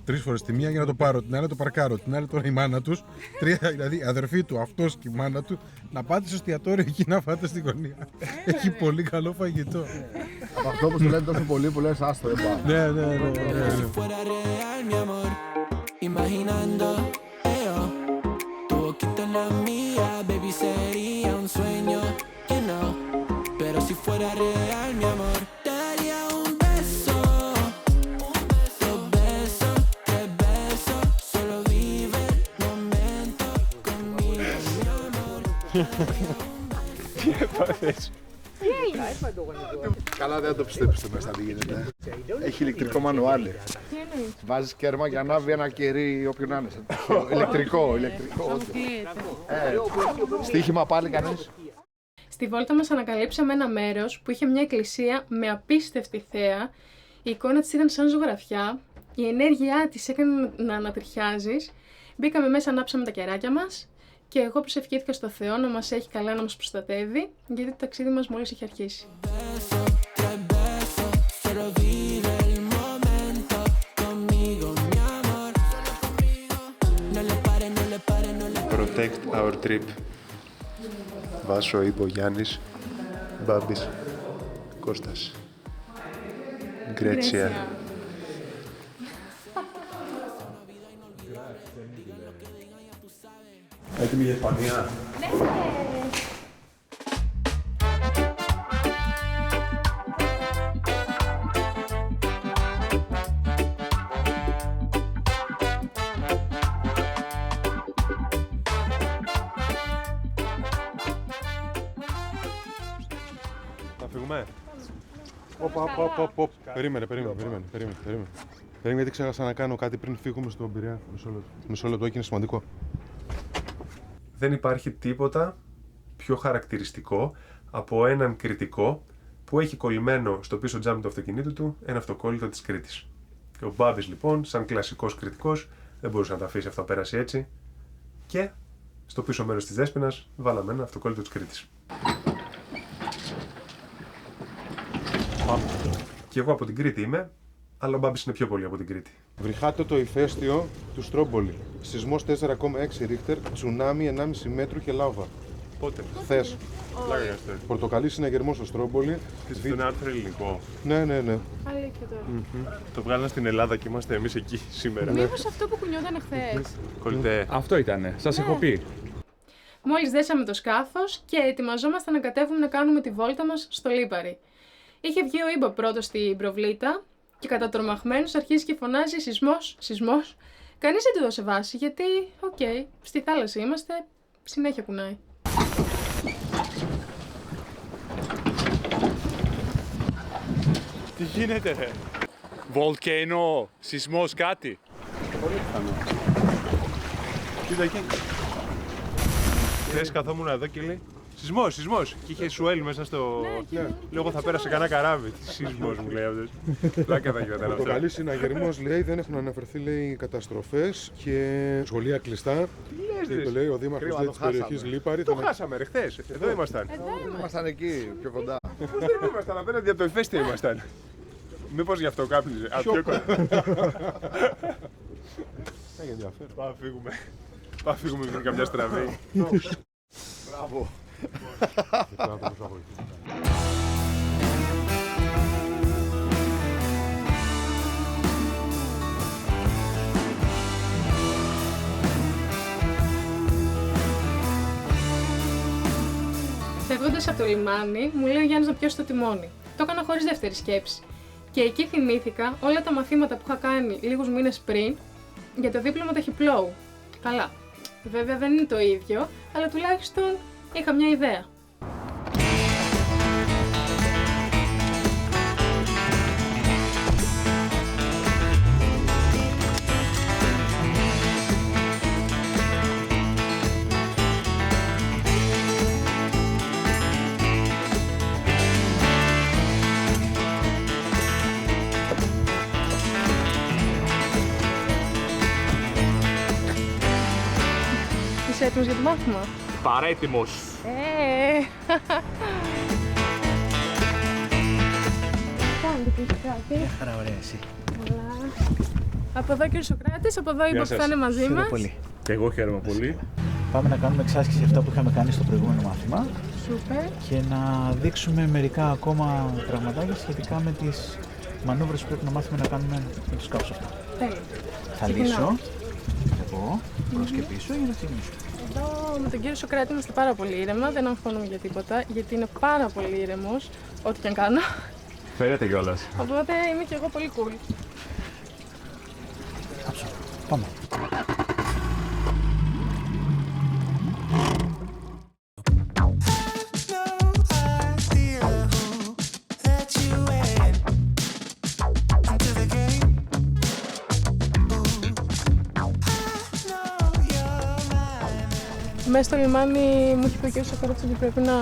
3 φορές τη μία για να το πάρω, την άλλη το παρκάρω, την άλλη τώρα η μάνα τους. 3, δηλαδή αδερφή του, αυτός και η μάνα του, να πάτε στο εστιατόριο εκεί να φάτε στη γωνία. Έχει πολύ καλό φαγητό. Από αυτό που σου λένε τόσο πολύ που λες άστο δεν πάω. Ναι. Τι έπαθες? Καλά δεν το πιστέψετε μέσα τι γίνεται. Έχει ηλεκτρικό μανουάλι. Τι εννοείς? Βάζεις κέρμα για να ανάβει ένα κερί όποιον να είναι. Ηλεκτρικό. Στοίχημα πάλι κανείς. Στη βόλτα μας ανακαλύψαμε ένα μέρος που είχε μια εκκλησία με απίστευτη θέα. Η εικόνα της ήταν σαν ζωγραφιά. Η ενέργειά της έκανε να ανατριχιάζεις. Μπήκαμε μέσα, ανάψαμε τα κεράκια μας Και εγώ προσευχήθηκα στο Θεό να μας έχει καλά, να μας προστατεύει, γιατί το ταξίδι μας μόλις έχει αρχίσει. Protect our trip. Βάσο, Ήμπο, Γιάννης, Μπάμπης, Κώστας. Γκρέτσια. Έτοιμη για Ισπανία. Θα φύγουμε. Περίμενε, γιατί ξέχασα να κάνω κάτι πριν φύγουμε στον Πειραιά. Μισό λεπτό, και είναι σημαντικό. Δεν υπάρχει τίποτα πιο χαρακτηριστικό από έναν κριτικό που έχει κολλημένο στο πίσω τζάμι του αυτοκινήτου του ένα αυτοκόλλητο της Κρήτης. Και ο Μπάμπης λοιπόν, σαν κλασικός κριτικός, δεν μπορούσε να τα αφήσει αυτό να πέρασει έτσι και στο πίσω μέρος της Δέσποινας βάλαμε ένα αυτοκόλλητο της Κρήτης. Και εγώ από την Κρήτη είμαι, αλλά ο Μπάμπης είναι πιο πολύ από την Κρήτη. Βρυχάτο το ηφαίστειο του Στρόμπολη. Σεισμός 4,6 ρίχτερ, τσουνάμι 1,5 μέτρου και λάβα. Πότε? Χθες. Πλάκα για αυτό. Πορτοκαλί συναγερμός στο Στρόμπολη. Και αυτό είναι άρθρο ελληνικό. Ναι. Αλήθεια τώρα. Το βγάλαν στην Ελλάδα και είμαστε εμείς εκεί σήμερα. Μήπως αυτό που κουνιόταν χθες? Κολλητέ. Αυτό ήτανε. Σας έχω πει. Μόλις δέσαμε το σκάφος και ετοιμαζόμασταν να κατέβουμε να κάνουμε τη βόλτα μας στο Λίπαρι. Είχε βγει ο Ήμπο πρώτος στην προβλήτα και κατατρομαχμένος αρχίζει και φωνάζει «Σεισμός, σεισμός». Κανείς δεν του δώσε βάση γιατί, στη θάλασσα είμαστε, συνέχεια κουνάει. Τι γίνεται ρε? Βολκένο, σεισμός, κάτι? Πολύ πιθανό. Κοίτα εκεί. Χθες καθόμουν εδώ και λέει σεισμός. Και είχε σουέλ μέσα στο... Λέω θα πέρασε κανένα καράβι. Τι σεισμός μου λέει αυτός. Πλάκα θα γινόταν αυτό. Πορτοκαλί συναγερμός λέει, δεν έχουν αναφερθεί λέει καταστροφές και σχολεία κλειστά. Τι λες, λέει ο δήμαρχος της περιοχής Λίπαρη. Το χάσαμε ρε χθες. Εδώ ήμασταν. Ήμασταν εκεί, πιο κοντά. Πώς δεν ήμασταν, απέναντι από το ηφαίστειο ήμασταν. Μήπως γι' αυτό κάπνιζε. Έχει ενδιαφέρον. Πάμε να φύγουμε με καμιά στραβή. Μπράβο. Φεύγοντας από το λιμάνι, μου λέει ο Γιάννης να πιώσει το τιμόνι. Το έκανα χωρίς δεύτερη σκέψη. Και εκεί θυμήθηκα όλα τα μαθήματα που είχα κάνει λίγους μήνες πριν για το δίπλωμα ταχυπλόου. Καλά. Βέβαια δεν είναι το ίδιο, αλλά τουλάχιστον είχα μια ιδέα. Είσαι έτοιμος για το μάθημα? Παρέτοιμος. Χαρά, ωραία, εσύ. Από εδώ κύριε Σωκράτης, από εδώ είπα που θα είναι μαζί μας. Πολύ. Και εγώ χαίρομαι πολύ. Πάμε να κάνουμε εξάσκηση αυτά που είχαμε κάνει στο προηγούμενο μάθημα. Σούπερ. Και να δείξουμε μερικά ακόμα πραγματάκια σχετικά με τις μανούβρες που πρέπει να μάθουμε να κάνουμε με τους σκάφους αυτά. Τέλεια. Θα λύσω εγώ προς και πίσω για να ξεκινήσουμε. Εδώ με τον κύριο Σωκράτη είμαστε πάρα πολύ ήρεμα, δεν αγχώνομαι για τίποτα, γιατί είναι πάρα πολύ ήρεμος, ό,τι και αν κάνω. Φέρετε κιόλας. Οπότε είμαι και εγώ πολύ cool. Πάμε. Μέσα στο λιμάνι μου έχει πει ο κ. Σωκράτης ότι πρέπει να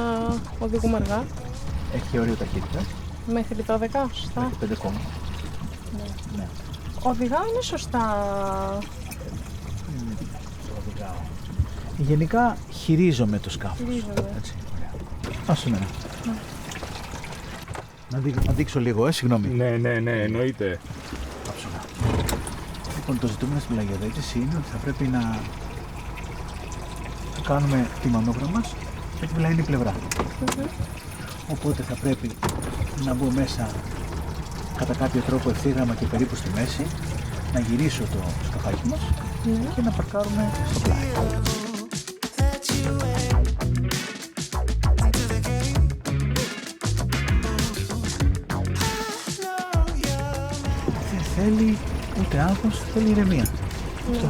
οδηγούμε αργά. Έχει όριο ταχύτητα. Μέχρι 12, σωστά. Μέχρι 5 ακόμα. Ναι. Οδηγάω είναι σωστά. Οδηγάω. Γενικά χειρίζομαι το σκάφος. Έτσι, ωραία. Ας σε μένα. Να δείξω λίγο, συγγνώμη. Ναι, εννοείται. Άψογα. Λοιπόν, το ζητούμενο στην πλαγιοδέτηση είναι ότι θα πρέπει να κάνουμε τη μανούβρα μας με τη βλαϊνή πλευρά. Οπότε θα πρέπει να μπω μέσα κατά κάποιο τρόπο ευθύγραμμα και περίπου στη μέση, να γυρίσω το σκαφάκι μας και να παρκάρουμε στο πλάι. Δεν θέλει ούτε άγχος, θέλει ηρεμία. Αυτό.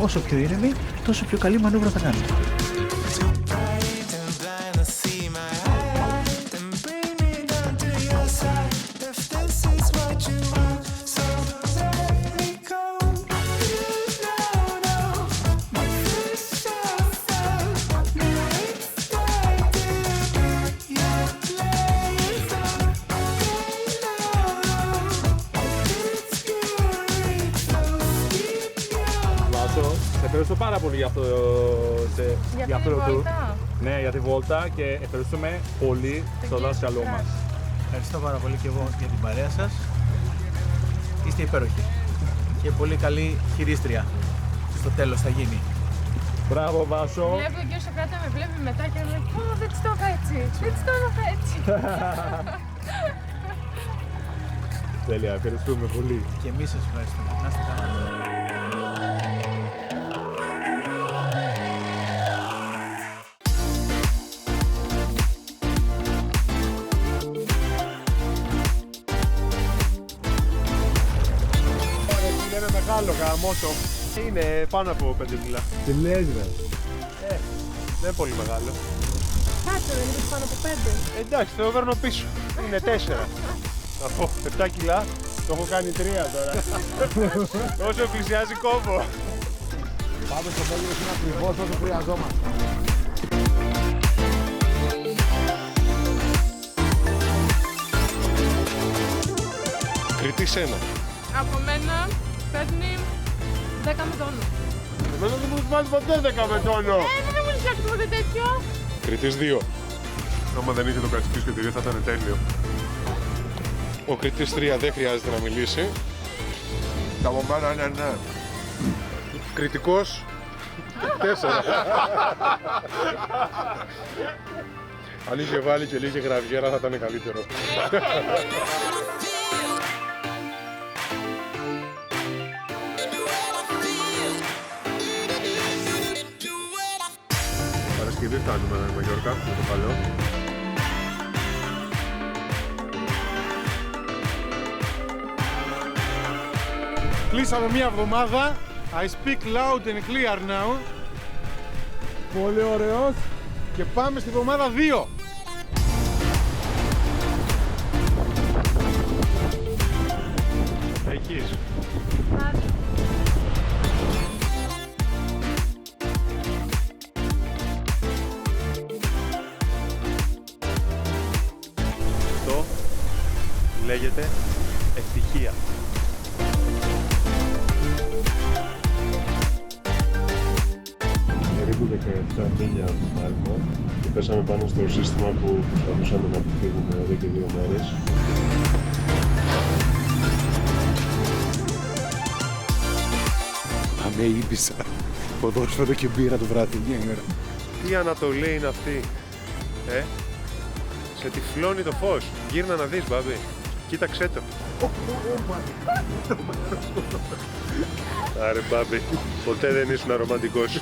Όσο πιο ήρεμη, τόσο πιο καλή μανούβρα θα κάνει. Ευχαριστώ πάρα πολύ για αυτό, για αυτό το tour. βόλτα. Ναι, για τη βόλτα και ευχαριστούμε πολύ στο δάσκαλό μας. Ευχαριστώ πάρα πολύ και εγώ για την παρέα σας. Είστε υπέροχοι και πολύ καλή χειρίστρια. Στο τέλος θα γίνει. Μπράβο, Βάσο. Βλέπω και ο Σοκράτα με βλέπει μετά και λέει «Ω, δεν της το είχα έτσι, δεν της το είχα έτσι». Τέλεια, ευχαριστούμε πολύ. Και εμείς σας ευχαριστούμε. Να είστε καλά. Είναι μεγάλο γαμότο. Είναι πάνω από 5 κιλά. Τι λες, ρε. Δεν είναι πολύ μεγάλο. Κάτσε, δεν είναι πάνω από 5. Εντάξει, το παίρνω πίσω. Είναι 4. Από 7 κιλά το έχω κάνει 3 τώρα. Όσο πλησιάζει κόμπο. Πάμε στο Βέλγιο, είναι ακριβώς όσο χρειαζόμαστε. Κριτής 1. Από μένα παίρνει 10 με τόνο. Εμένα δεν μου έχει βάλει ποτέ 10 με τόνο. Δεν μου έχει ποτέ τέτοιο. Κριτής 2. Άμα δεν είχε το κατσικίσιο εταιρεία θα ήταν τέλειο. Ο κριτής 3 δεν χρειάζεται να μιλήσει. Τα από μένα είναι ναι. Κριτικός 4. Αν είχε βάλει και λίγη γραβιέρα θα ήταν καλύτερο. Παρασκευή φτάνουμε Μαγιόρκα με το καλό. Κλείσαμε μία εβδομάδα. I speak loud and clear now. Πολύ ωραίος. Και πάμε στη εβδομάδα 2. Έχεις. Αυτό λέγεται ευτυχία. Περίπου 17 μίλια από και πέσαμε πάνω στο σύστημα που προσπαθούσαμε να αποφύγουμε εδώ και 2 μέρες. Πάμε Ήμπισσα. Ποδόσφαιρο και μπύρα το βράδυ, μια ημέρα. Τι Ανατολή είναι αυτή, σε τυφλώνει το φως. Γύρνα να δεις, μπάμπη. Κοίταξέ το. Άρε μπάμπη, ποτέ δεν ήσουν ρομαντικός.